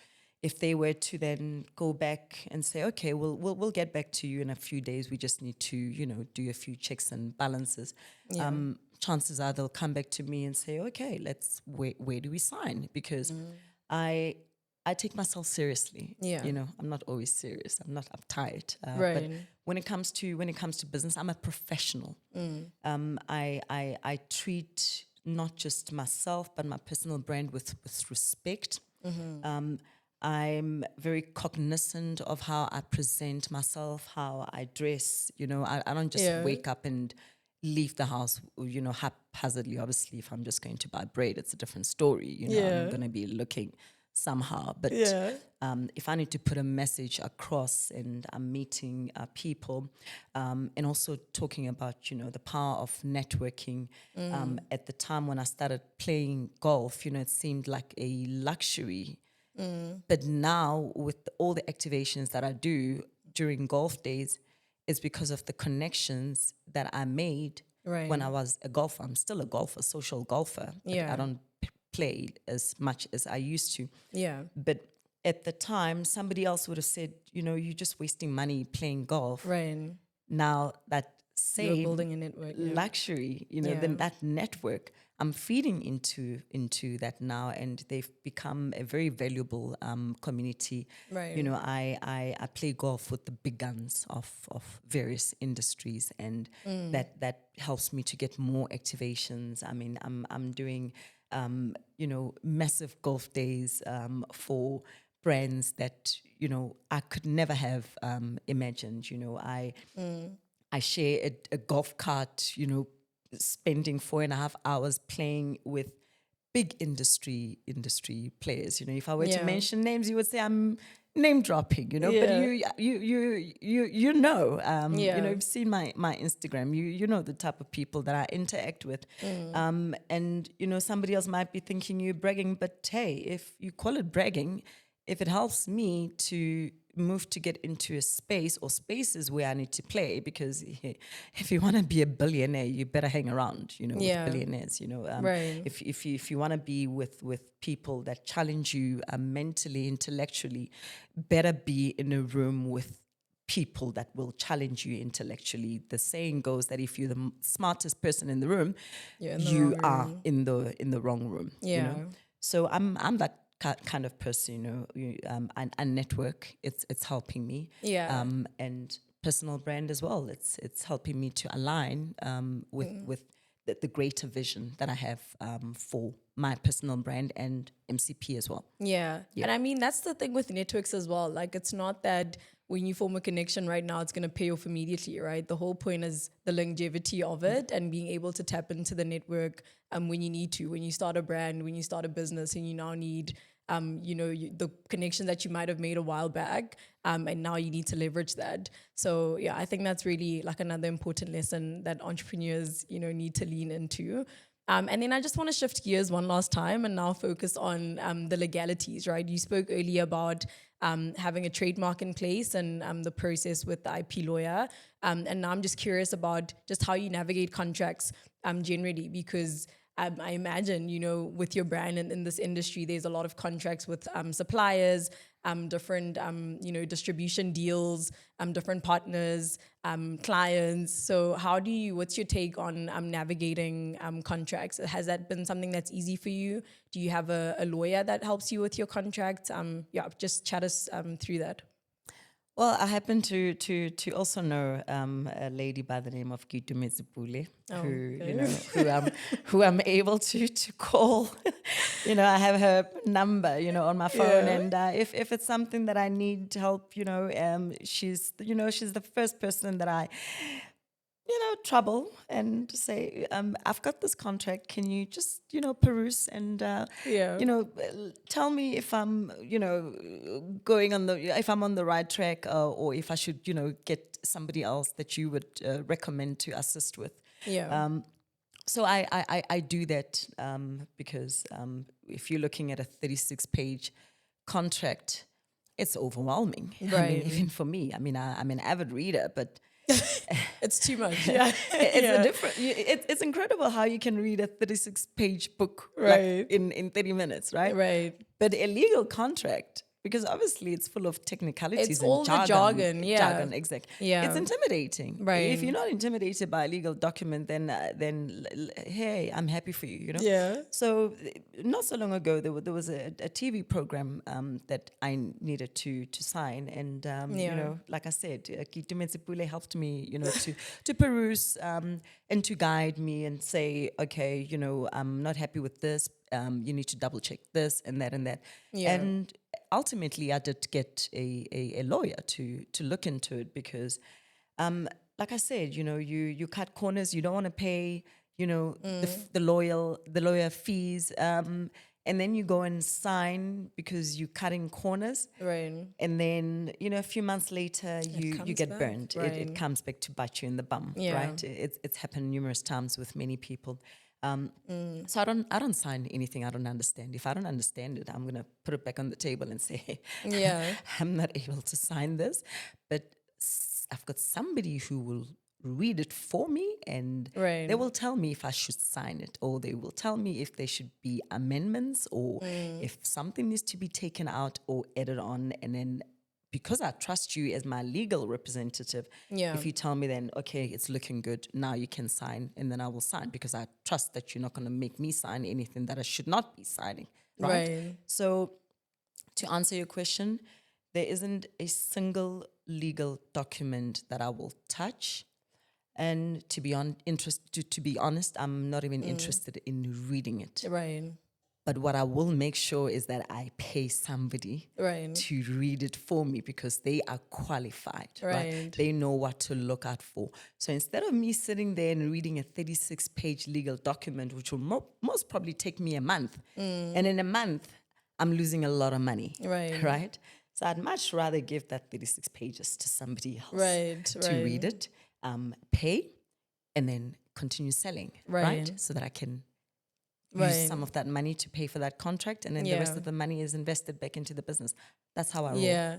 if they were to then go back and say, okay, we'll get back to you in a few days, we just need to, do a few checks and balances. Chances are they'll come back to me and say, okay, where do we sign? Because I take myself seriously. I'm not always serious. I'm not uptight. But when it comes to business, I'm a professional. I treat not just myself, but my personal brand with respect. I'm very cognizant of how I present myself, how I dress. I don't just wake up and leave the house, haphazardly. Obviously, if I'm just going to buy bread, it's a different story. I'm going to be looking somehow. But if I need to put a message across and I'm meeting people and also talking about, the power of networking. At the time when I started playing golf, it seemed like a luxury. But now with all the activations that I do during golf days, it's because of the connections that I made when I was a golfer. I'm still a golfer, social golfer. I don't play as much as I used to. But at the time, somebody else would have said, you're just wasting money playing golf. Now that same You're building a network, luxury, then that network, I'm feeding into that now, and they've become a very valuable community. I play golf with the big guns of various industries, and that helps me to get more activations. I mean, I'm doing massive golf days for brands that I could never have imagined. I share a golf cart, spending 4.5 hours playing with big industry players. If I were to mention names, you would say I'm name dropping, but you've seen my Instagram, you know the type of people that I interact with. And somebody else might be thinking you're bragging, but hey, if you call it bragging, if it helps me to moved to get into a space or spaces where I need to play, because if you want to be a billionaire, you better hang around, with billionaires, Right. if you want to be with people that challenge you mentally, intellectually, better be in a room with people that will challenge you intellectually. The saying goes that if you're the smartest person in the room, you are in the wrong room. Yeah. So I'm that kind of person. And network. It's helping me. Yeah. And personal brand as well. It's helping me to align with the greater vision that I have for my personal brand and MCP as well. Yeah. And I mean, that's the thing with networks as well. Like, it's not that when you form a connection right now, it's going to pay off immediately, right? The whole point is the longevity of it and being able to tap into the network when you need to, when you start a brand, when you start a business, and you now need, the connections that you might have made a while back, and now you need to leverage that. So yeah, I think that's really like another important lesson that entrepreneurs, need to lean into. And then I just want to shift gears one last time and now focus on the legalities, right? You spoke earlier about having a trademark in place and the process with the IP lawyer. And now I'm just curious about just how you navigate contracts generally, because I imagine, with your brand and in this industry, there's a lot of contracts with suppliers, different, distribution deals, different partners, clients. So what's your take on navigating contracts? Has that been something that's easy for you? Do you have a lawyer that helps you with your contract? Just chat us through that. Well, I happen to also know a lady by the name of Kitumezipule, who I'm able to call. I have her number, on my phone, and if it's something that I need help, she's the first person that I trouble and say, I've got this contract. Can you just, peruse and, tell me if I'm, if I'm on the right track, or if I should, get somebody else that you would recommend to assist with. Yeah. So I do that because if you're looking at a 36-page contract, it's overwhelming. Right. I mean, even for me. I mean, I'm an avid reader, but it's too much. Yeah. It's incredible how you can read a 36-page book in 30 minutes, right? Right. But a legal contract, because obviously it's full of technicalities it's and all jargon. The jargon, yeah. Jargon, exactly. Yeah. It's intimidating. Right. If you're not intimidated by a legal document, then hey, I'm happy for you, Yeah. So not so long ago, there was a TV program that I needed to sign. And, like I said, Kitumezipule helped me, to peruse and to guide me and say, okay, I'm not happy with this. You need to double check this and that and that. Yeah. And ultimately, I did get a lawyer to look into it because, like I said, you cut corners. You don't want to pay, the lawyer fees, and then you go and sign because you're cutting corners. Right. And then, a few months later, you get back. burned. Right. It comes back to bite you in the bum, right? It's happened numerous times with many people. So I don't sign anything I don't understand. If I don't understand it, I'm gonna put it back on the table and say, I'm not able to sign this, but I've got somebody who will read it for me, and they will tell me if I should sign it, or they will tell me if there should be amendments, or if something needs to be taken out or added on, and then. Because I trust you as my legal representative, if you tell me then, okay, it's looking good, now you can sign, and then I will sign because I trust that you're not going to make me sign anything that I should not be signing, right? So to answer your question, there isn't a single legal document that I will touch. And to be honest, I'm not even interested in reading it. Right. But what I will make sure is that I pay somebody to read it for me because they are qualified, right? They know what to look out for. So instead of me sitting there and reading a 36-page legal document, which will most probably take me a month, and in a month, I'm losing a lot of money, right? So I'd much rather give that 36 pages to somebody else to read it, pay, and then continue selling, right? So that I can use some of that money to pay for that contract, and then the rest of the money is invested back into the business. That's how I roll. Yeah.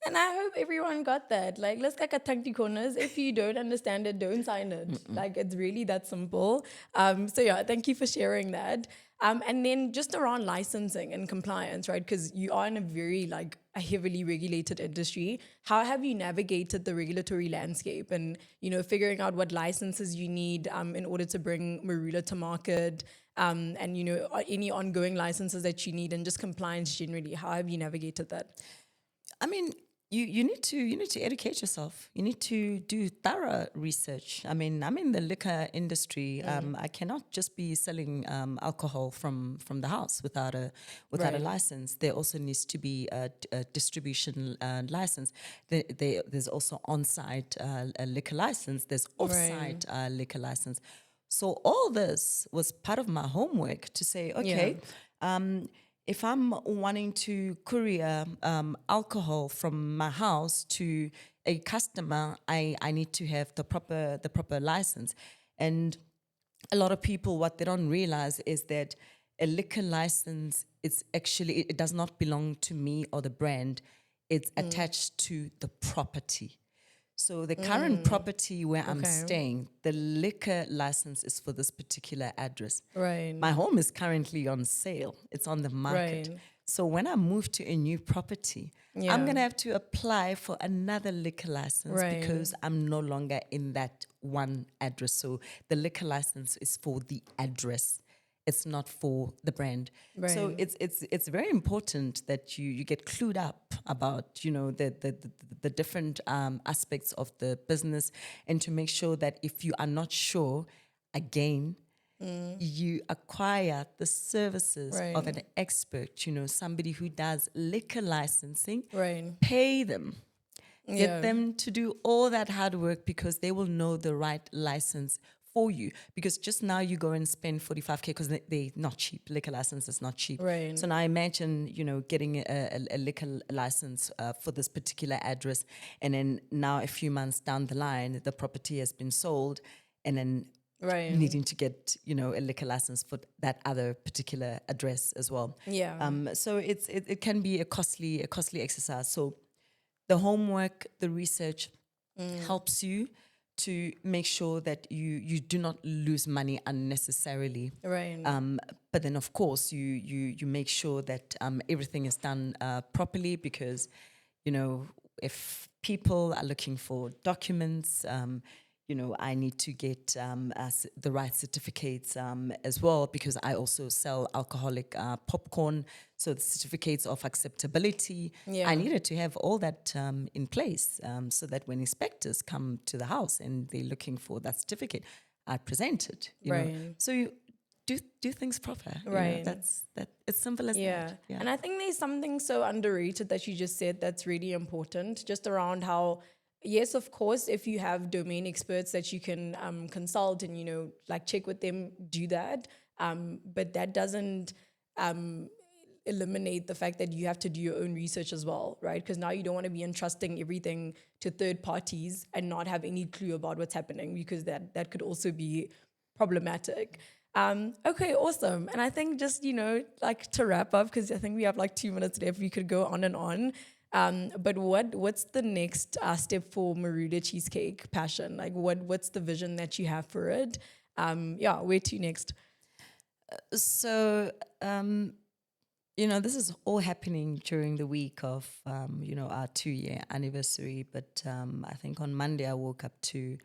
And I hope everyone got that. Like, let's get a corners. If you don't understand it, don't sign it. Like, it's really that simple. So yeah, thank you for sharing that. And then just around licensing and compliance, right? Because you are in a very like a heavily regulated industry. How have you navigated the regulatory landscape and, figuring out what licenses you need in order to bring Marula to market? And any ongoing licenses that you need and just compliance generally. How have you navigated that? I mean, you need to educate yourself. You need to do thorough research. I mean, I'm in the liquor industry. I cannot just be selling alcohol from the house without a Right. license. There also needs to be a distribution license. There's also on-site a liquor license. There's Right. off-site liquor license. So all this was part of my homework to say, Yeah. okay. If I'm wanting to courier alcohol from my house to a customer, I need to have the proper license. And a lot of people, what they don't realize is that a liquor license is actually, it does not belong to me or the brand. It's attached to the property. So the current property where I'm Okay. staying, the liquor license is for this particular address. Right. My home is currently on sale. It's on the market. Right. So when I move to a new property, I'm Yeah. going to have to apply for another liquor license Right. because I'm no longer in that one address. So the liquor license is for the address. It's not for the brand. So Right. it's very important that you get clued up about the different aspects of the business, and to make sure that if you are not sure, again, you acquire the services of Right. an expert, somebody who does liquor licensing. Right. Pay them. Get Yeah. them to do all that hard work because they will know the right license for you. Because just now you go and spend 45K because they're not cheap. Liquor license is not cheap. Right. So now imagine, getting a liquor license for this particular address. And then now a few months down the line, the property has been sold. And then Right. needing to get, a liquor license for that other particular address as well. Yeah. So it can be a costly exercise. So the homework, the research helps you to make sure that you do not lose money unnecessarily. Right. But then, of course, you make sure that everything is done properly, because, if people are looking for documents, I need to get the right certificates as well, because I also sell alcoholic popcorn. So the certificates of acceptability, Yeah. I needed to have all that in place so that when inspectors come to the house and they're looking for that certificate, I present it. Right. So you do things proper. Right. That's it's simple as Yeah. that. Yeah. And I think there's something so underrated that you just said that's really important, just around how, yes, of course, if you have domain experts that you can consult and, like check with them, do that. But that doesn't eliminate the fact that you have to do your own research as well, right? Because now you don't want to be entrusting everything to third parties and not have any clue about what's happening, because that could also be problematic. Okay, awesome. And I think just, like to wrap up, because I think we have like 2 minutes left, we could go on and on. But what's the next step for Marula Cheesecake Passion? Like what's the vision that you have for it? Where to next? So, this is all happening during the week of, our 2-year anniversary. But I think on Monday I woke up to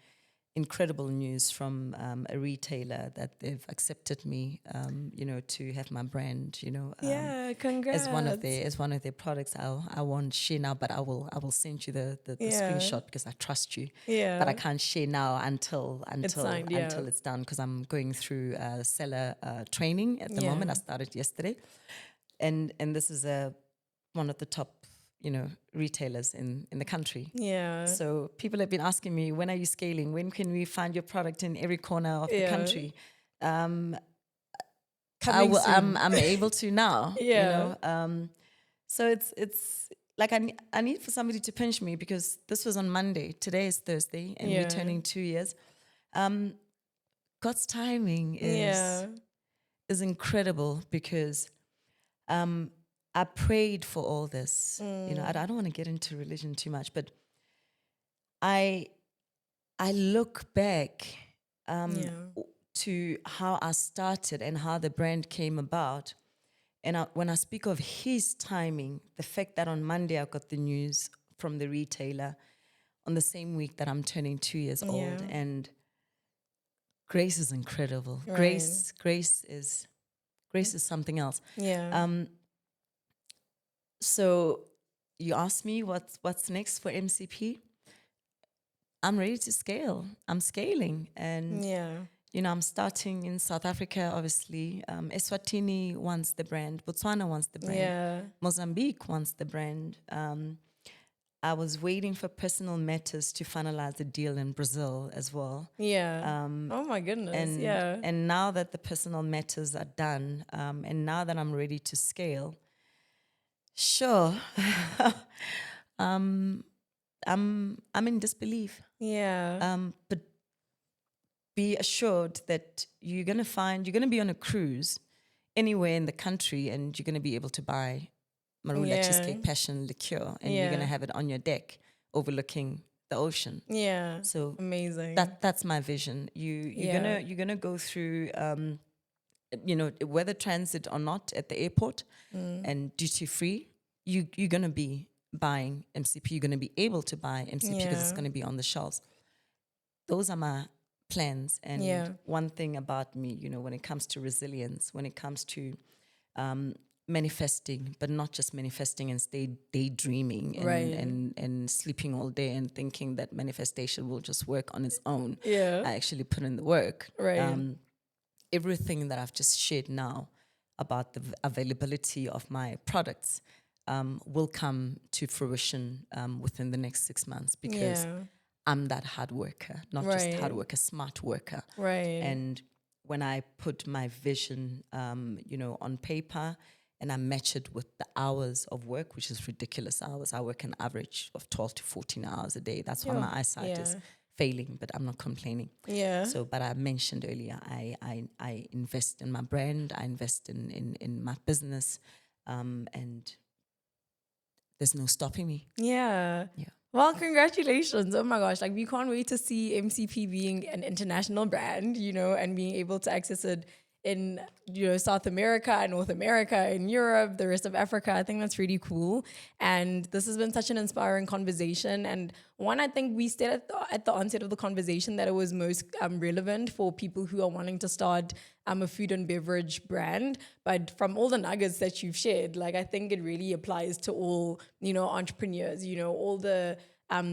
incredible news from a retailer that they've accepted me, to have my brand, Congrats. as one of their products. I won't share now, but I will send you the screenshot because I trust you. Yeah. But I can't share now until signed, until it's done, because I'm going through seller training at the moment. I started yesterday, and this is one of the top retailers in the country. Yeah. So people have been asking me, when are you scaling? When can we find your product in every corner of the country? Coming I'm able to now. Yeah. So it's like I need for somebody to pinch me, because this was on Monday. Today is Thursday, and we're turning 2 years. God's timing is incredible, because I prayed for all this. You know, I don't want to get into religion too much, but I look back to how I started and how the brand came about. And when I speak of his timing, the fact that on Monday I got the news from the retailer on the same week that I'm turning 2 years old, and grace is incredible. Right. Grace is something else. Yeah. So you asked me what's next for MCP. I'm ready to scale. I'm scaling, and you know, I'm starting in South Africa, obviously. Eswatini wants the brand. Botswana wants the brand. Mozambique wants the brand. I was waiting for Personal Matters to finalize the deal in Brazil as well. Oh my goodness. And now that the Personal Matters are done, and now that I'm ready to scale, sure, I'm in disbelief. But be assured that you're gonna be on a cruise anywhere in the country, and you're gonna be able to buy Marula Cheesecake Passion Liqueur, and you're gonna have it on your deck overlooking the ocean. So amazing. That's my vision. You're gonna go through you know, whether transit or not at the airport and duty free, you're gonna be buying MCP. You're gonna be able to buy MCP because it's gonna be on the shelves. Those are my plans. And one thing about me, you know, when it comes to resilience, when it comes to manifesting, but not just manifesting and stay daydreaming and sleeping all day and thinking that manifestation will just work on its own. I actually put in the work. Everything that I've just shared now about the availability of my products will come to fruition within the next 6 months, because I'm that hard worker, not just hard worker, smart worker. And when I put my vision, you know, on paper, and I match it with the hours of work, which is ridiculous hours. I work an average of 12 to 14 hours a day. That's why my eyesight is failing, but I'm not complaining. So, but I mentioned earlier, I invest in my brand, I invest in my business, and there's no stopping me. Well, congratulations. Oh my gosh. Like, we can't wait to see MCP being an international brand, you know, and being able to access it in, you know, South America, North America, in Europe, the rest of Africa. I think that's really cool. And this has been such an inspiring conversation. And one, I think we said at the onset of the conversation that it was most relevant for people who are wanting to start a food and beverage brand. But from all the nuggets that you've shared, like, I think it really applies to all, you know, entrepreneurs, you know, all the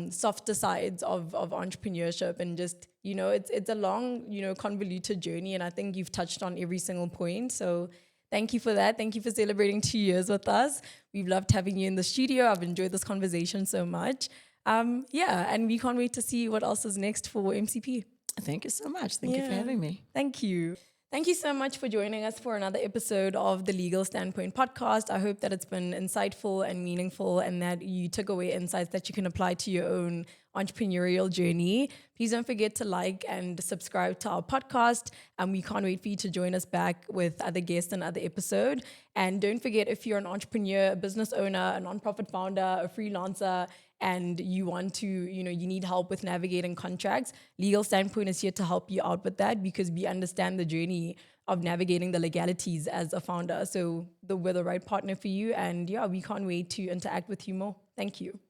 softer sides of entrepreneurship, and just, you know, it's a long, you know, convoluted journey, and I think you've touched on every single point. So thank you for that. Thank you for celebrating 2 years with us. We've loved having you in the studio. I've enjoyed this conversation so much. And we can't wait to see what else is next for MCP. Thank you so much. Thank you for having me. Thank you. Thank you so much for joining us for another episode of the Legal Standpoint podcast. I hope that it's been insightful and meaningful, and that you took away insights that you can apply to your own entrepreneurial journey. Please don't forget to like and subscribe to our podcast. We can't wait for you to join us back with other guests and other episode. And don't forget, if you're an entrepreneur, a business owner, a nonprofit founder, a freelancer, and you want to, you know, you need help with navigating contracts, Legal Standpoint is here to help you out with that, because we understand the journey of navigating the legalities as a founder. So we're the right partner for you. And we can't wait to interact with you more. Thank you.